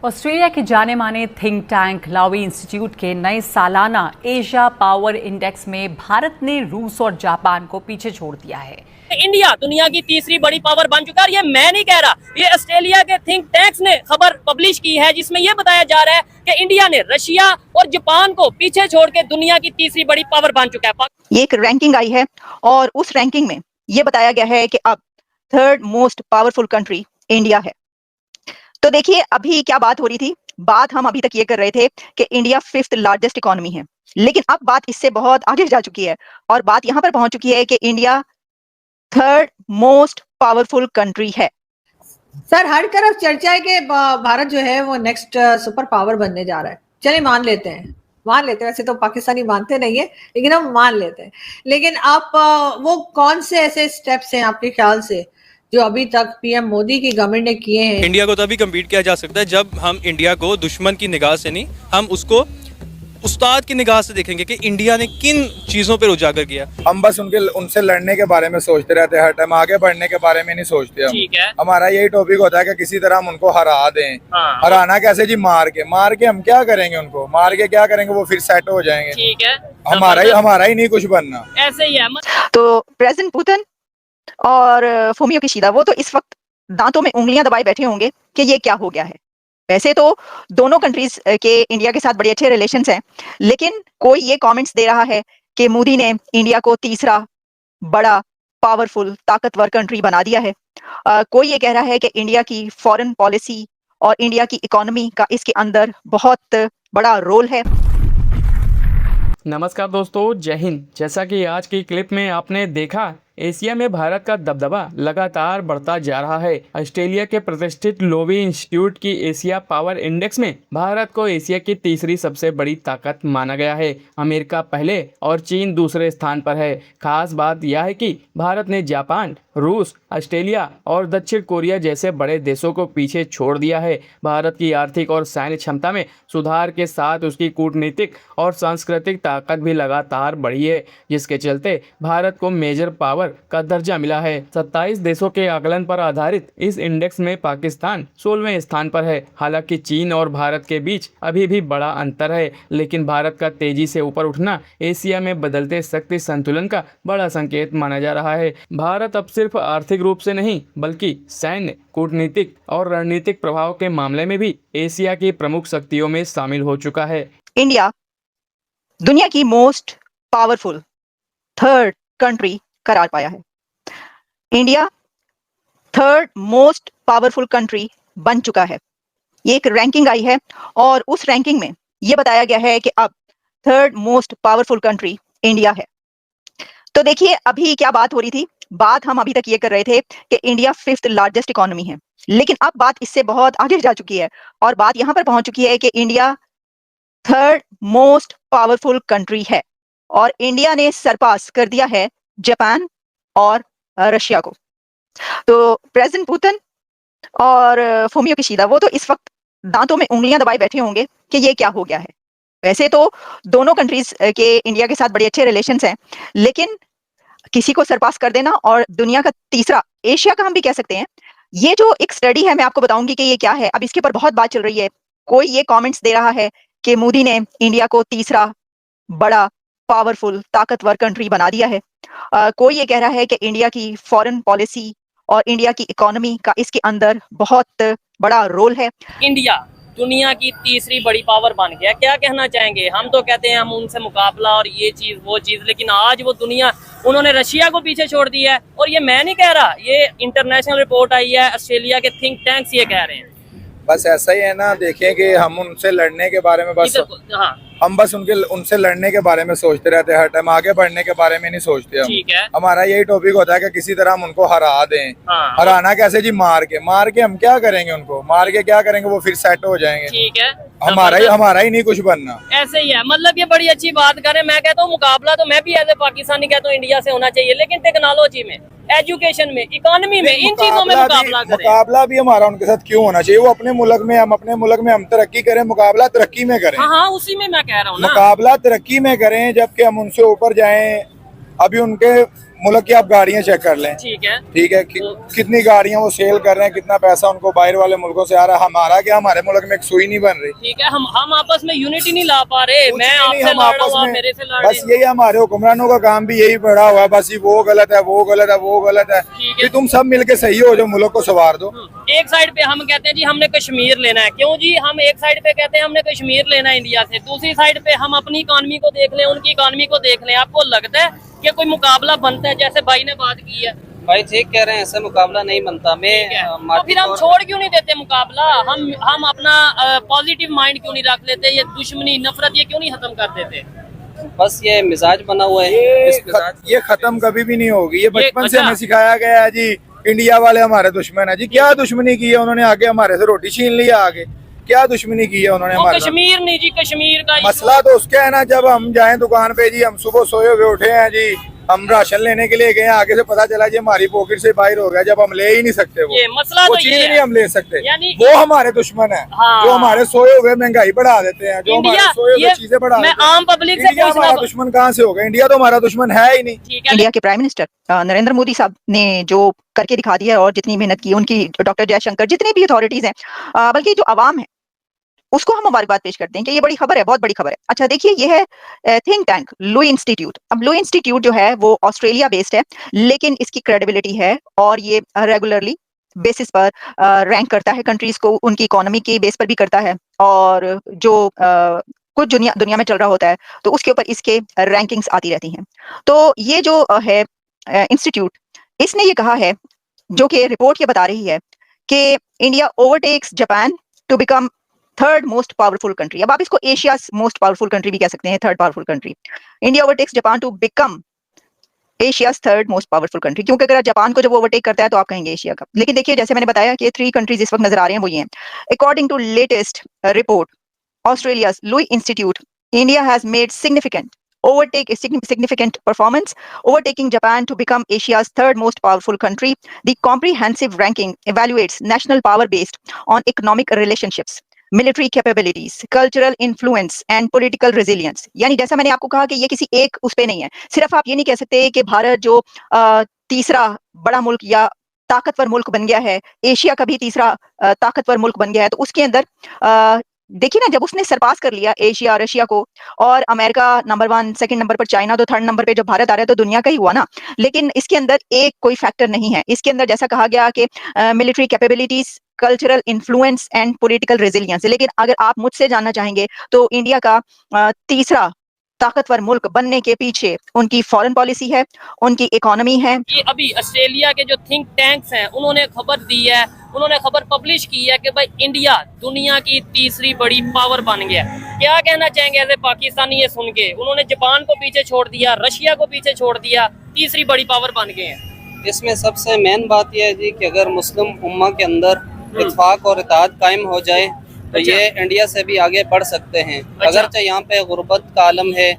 Australia के जाने माने थिंक टैंक लावी इंस्टीट्यूट के नए सालाना एशिया पावर इंडेक्स में भारत ने रूस और जापान को पीछे छोड़ दिया है। इंडिया दुनिया की तीसरी बड़ी पावर बन चुका है। ये मैं नहीं कह रहा, ये ऑस्ट्रेलिया के थिंक टैंक्स ने खबर पब्लिश की है, जिसमें यह बताया जा रहा है कि इंडिया ने रशिया और जापान को पीछे छोड़ के दुनिया की तीसरी बड़ी पावर बन चुका है। ये एक रैंकिंग आई है और उस रैंकिंग में ये बताया गया है कि अब third most powerful country India है। तो देखिए अभी क्या बात हो रही थी, बात हम अभी तक ये कर रहे थे कि इंडिया फिफ्थ लार्जेस्ट इकोनॉमी है, लेकिन अब बात इससे बहुत आगे जा चुकी है और बात यहाँ पर पहुंच चुकी है कि India third most powerful country है। सर हर तरफ चर्चा है कि भारत जो है वो नेक्स्ट सुपर पावर बनने जा रहा है। चलिए मान लेते हैं, वैसे तो पाकिस्तानी मानते नहीं है, लेकिन हम मान लेते हैं। लेकिन आप वो कौन से ऐसे स्टेप्स हैं आपके ख्याल से जो अभी तक पीएम मोदी की गवर्नमेंट ने किए हैं? इंडिया को तभी कम्पीट किया जा सकता है जब हम इंडिया को दुश्मन की निगाह से नहीं, हम उसको उस्ताद की निगाह से देखेंगे कि इंडिया ने किन चीजों पर उजागर किया। हम बस उनसे लड़ने के बारे में सोचते रहते हैं, हर टाइम आगे बढ़ने के बारे में नहीं सोचते हम। ठीक है, हमारा यही टॉपिक होता है कि किसी तरह हम उनको हरा दें। हाँ। हराना कैसे जी? मार के हम क्या करेंगे? उनको मार के क्या करेंगे? वो फिर सेट हो जाएंगे। ठीक है, हमारा ही नहीं कुछ बनना, ऐसे ही है। तो प्रेसिडेंट पुतिन और फुमियो किशिदा वो तो इस वक्त दांतों में उंगलियां दबाए बैठे होंगे कि ये क्या हो गया है। वैसे तो दोनों कंट्रीज के इंडिया के साथ बड़े अच्छे रिलेशंस हैं, लेकिन कोई ये कमेंट्स दे रहा है कि मोदी ने इंडिया को तीसरा बड़ा पावरफुल ताकतवर कंट्री बना दिया है। कोई ये कह रहा है कि इंडिया की फॉरेन पॉलिसी और इंडिया की इकोनॉमी का इसके अंदर बहुत बड़ा रोल है। नमस्कार दोस्तों, जय हिंद। जैसा कि आज की क्लिप में आपने देखा, एशिया में भारत का दबदबा लगातार बढ़ता जा रहा है। ऑस्ट्रेलिया के प्रतिष्ठित लोवी इंस्टीट्यूट की एशिया पावर इंडेक्स में भारत को एशिया की तीसरी सबसे बड़ी ताकत माना गया है। अमेरिका पहले और चीन दूसरे स्थान पर है। खास बात यह है कि भारत ने जापान, रूस, ऑस्ट्रेलिया और दक्षिण कोरिया जैसे बड़े देशों को पीछे छोड़ दिया है। भारत की आर्थिक और सैन्य क्षमता में सुधार के साथ उसकी कूटनीतिक और सांस्कृतिक ताकत भी लगातार बढ़ी है, जिसके चलते भारत को मेजर पावर का दर्जा मिला है। 27 देशों के आकलन पर आधारित इस इंडेक्स में पाकिस्तान 16वें स्थान पर है। हालांकि चीन और भारत के बीच अभी भी बड़ा अंतर है, लेकिन भारत का तेजी से ऊपर उठना एशिया में बदलते शक्ति संतुलन का बड़ा संकेत माना जा रहा है। भारत अब सिर्फ आर्थिक रूप से नहीं, बल्कि सैन्य, कूटनीतिक और रणनीतिक प्रभाव के मामले में भी एशिया की प्रमुख शक्तियों में शामिल हो चुका है। इंडिया दुनिया की मोस्ट पावरफुल थर्ड कंट्री करार पाया है। India third most powerful country बन चुका है। ये एक रैंकिंग आई है और उस रैंकिंग में ये बताया गया है कि अब third most powerful country India है। तो देखिए अभी क्या बात हो रही थी, बात हम अभी तक ये कर रहे थे कि इंडिया फिफ्थ लार्जेस्ट इकोनॉमी है, लेकिन अब बात इससे बहुत आगे जा चुकी है और बात यहां पर पहुंच चुकी है कि India third most powerful country है और इंडिया ने सरपास कर दिया है जापान और रशिया को। तो प्रेसिडेंट पुतिन और फुमियो किशिदा वो तो इस वक्त दांतों में उंगलियां दबाए बैठे होंगे कि ये क्या हो गया है। वैसे तो दोनों कंट्रीज के इंडिया के साथ बड़े अच्छे रिलेशंस हैं, लेकिन किसी को सरपास कर देना और दुनिया का तीसरा, एशिया का हम भी कह सकते हैं, ये जो एक स्टडी है मैं आपको बताऊंगी कि ये क्या है। अब इसके ऊपर बहुत बात चल रही है। कोई ये कमेंट्स दे रहा है कि मोदी ने इंडिया को तीसरा बड़ा पावरफुल ताकतवर कंट्री बना दिया है। कोई ये कह रहा है कि इंडिया की फॉरेन पॉलिसी और इंडिया की इकोनॉमी का इसके अंदर बहुत बड़ा रोल है। इंडिया दुनिया की तीसरी बड़ी पावर बन गया। क्या कहना चाहेंगे? हम तो कहते हैं हम उनसे मुकाबला और ये चीज वो चीज, लेकिन आज वो दुनिया, उन्होंने रशिया को पीछे छोड़ दिया है। और ये मैं नहीं कह रहा, ये इंटरनेशनल रिपोर्ट आई है, ऑस्ट्रेलिया के थिंक टैंक्स ये कह रहे हैं। बस ऐसा ही है ना। देखें कि हम उनसे लड़ने के बारे में उनसे लड़ने के बारे में सोचते रहते हैं, हर टाइम आगे बढ़ने के बारे में नहीं सोचते हम। ठीक है, हमारा हमारा यही टॉपिक होता है कि किसी तरह हम उनको हरा दें। हाँ। हराना कैसे जी? मार के हम क्या करेंगे? उनको मार के क्या करेंगे? वो फिर सेट हो जाएंगे। ठीक है, हमारा ही नहीं कुछ बनना, ऐसे ही है। मतलब ये बड़ी अच्छी बात करें। मैं कहता हूँ मुकाबला तो मैं भी एज ए पाकिस्तानी कहता हूँ इंडिया से होना चाहिए, लेकिन टेक्नोलॉजी में, एजुकेशन में, इकोनॉमी में, इन चीजों में मुकाबला भी हमारा उनके साथ क्यों होना चाहिए? वो अपने मुल्क में, हम अपने मुल्क में हम तरक्की करें, मुकाबला तरक्की में करें। हाँ, उसी में मैं कह रहा हूँ ना, मुकाबला तरक्की में करें, जबकि हम उनसे ऊपर जाएं। अभी उनके मुल्क की आप गाड़ियां चेक कर लें, ठीक है। ठीक है, कितनी गाड़ियां वो सेल कर रहे हैं, कितना पैसा उनको बाहर वाले मुल्कों से आ रहा है। हमारा क्या, हमारे मुल्क में एक सुई नहीं बन रही। ठीक है, हम आपस में यूनिटी नहीं ला पा रहे। कुछ मैं भी नहीं, आपसे हम लड़ रहा आपस हूँ, आप में मेरे से लड़ बस रहे यही हमारे हुक्मरानों का काम भी यही पड़ा हुआ है, बस ये वो गलत है, वो गलत है, वो गलत है। ठीक है। कि तुम सब मिलके सही हो जो मुल्क को संवार दो। एक साइड पे हम कहते हैं जी हमने कश्मीर लेना है, क्यों जी? हम एक साइड पे कहते हैं हमने कश्मीर लेना है इंडिया से, दूसरी साइड पे हम अपनी इकॉनमी को देख लें, उनकी इकॉनमी को देख लें। आपको लगता है कि कोई मुकाबला बनता है? जैसे भाई ने बात की है, भाई ठीक कह रहे हैं, ऐसा मुकाबला नहीं बनता। ठीक है, तो माटी फिर हम तौर- छोड़ क्यों नहीं देते मुकाबला? हम अपना पॉजिटिव माइंड क्यों नहीं रख लेते? ये दुश्मनी, नफरत, ये क्यों नहीं खत्म कर देते? बस ये मिजाज बना हुआ है। इस मिजाज ये खत्म कभी भी नहीं होगी। ये बचपन से अच्छा। हमें सिखाया गया है जी, इंडिया वाले हमारे दुश्मन है जी। क्या दुश्मनी की है उन्होंने? आगे हमारे से रोटी छीन लिया, आगे क्या दुश्मनी की है उन्होंने वो हमारे साथ? कश्मीर नहीं जी, कश्मीर का मसला तो उसका है ना, जब हम जाएं दुकान पे जी, हम सुबह सोए हुए उठे हैं जी, हम राशन लेने के लिए गए, आगे से पता चला जी हमारी पॉकेट से बाहर हो गया, जब हम ले ही नहीं सकते ये मसला वो तो चीज ये नहीं है। हम ले सकते। यानी वो हमारे दुश्मन है, हाँ। जो हमारे सोए हुए महंगाई बढ़ा देते हैं, जो हमारे इंडिया, सोए हुए ये चीजें बढ़ा मैं देते हैं। आम पब्लिक से इंडिया हमारा पूछना, दुश्मन कहाँ से होगा? इंडिया तो हमारा दुश्मन है ही नहीं। ठीक है, इंडिया के प्राइम मिनिस्टर नरेंद्र मोदी साहब ने जो करके दिखा दिया है और जितनी मेहनत की उनकी, डॉक्टर जयशंकर, जितनी भी अथॉरिटीज हैं, बल्कि जो आवाम है उसको हम मुबारकबाद पेश करते हैं कि ये बड़ी खबर है, बहुत बड़ी खबर है। अच्छा देखिए, ये है थिंक टैंक लुई इंस्टीट्यूट। अब लुई इंस्टीट्यूट जो है वो ऑस्ट्रेलिया बेस्ड है, लेकिन इसकी क्रेडिबिलिटी है और ये रेगुलरली बेसिस पर रैंक करता है कंट्रीज को, उनकी इकोनॉमी के बेस पर भी करता है, और जो कुछ दुनिया में चल रहा होता है तो उसके ऊपर इसके रैंकिंग्स आती रहती हैं। तो ये जो है इंस्टीट्यूट, इसने ये कहा है, जो कि रिपोर्ट ये बता रही है कि India overtakes Japan to become third most powerful country. अब आप इसको एशिया मोस्ट पावरफुल कंट्री भी कह सकते हैं, third powerful country. India overtakes Japan to become Asia's third most powerful country, क्योंकि अगर जापान को जब ओवरटेक करता है तो आप कहेंगे एशिया का। लेकिन देखिए, जैसे मैंने बताया कि 3 कंट्रीज इस वक्त नजर आ रहे हैं, वो ये हैं। According to latest report Australia's Lowy Institute, India has made significant performance, overtaking Japan to become Asia's third most powerful country. The comprehensive ranking evaluates national power based on economic relationships, military capabilities, cultural influence and political resilience. यानी जैसा मैंने आपको कहा कि ये किसी एक उस पे नहीं है। सिर्फ आप ये नहीं कह सकते कि भारत जो तीसरा बड़ा मुल्क या ताकतवर मुल्क बन गया है, एशिया का भी तीसरा ताकतवर मुल्क बन गया है, तो उसके अंदर देखिए ना, जब उसने सरपास कर लिया एशिया, रशिया को, और अमेरिका नंबर 1, सेकंड नंबर पर चाइना, तो थर्ड नंबर पे जब भारत आ रहा है तो दुनिया का ही हुआ ना। लेकिन इसके अंदर एक कोई फैक्टर नहीं है। इसके अंदर जैसा कहा गया कि military capabilities, cultural influence and political resilience. लेकिन अगर आप मुझसे जानना चाहेंगे तो इंडिया का तीसरा ताकतवर मुल्क बनने के पीछे उनकी फॉरेन पॉलिसी है, उनकी इकोनॉमी है। ये अभी ऑस्ट्रेलिया के जो थिंक टैंक्स हैं उन्होंने खबर दी है, उन्होंने खबर पब्लिश की है कि भाई इंडिया दुनिया की तीसरी बड़ी पावर बन गया। क्या कहना चाहेंगे एज ए पाकिस्तानी ये सुन के? उन्होंने जापान को पीछे छोड़ दिया, रशिया को पीछे छोड़ दिया, तीसरी बड़ी पावर बन गए हैं। इसमें सबसे मेन बात यह है जी कि अगर मुस्लिम उम्मा के अंदर इत्फाक और इत्तेहाद कायम हो जाए तो अच्छा। ये इंडिया से भी आगे बढ़ सकते हैं। अच्छा। अगरचे यहाँ पे गुर्बत का आलम है,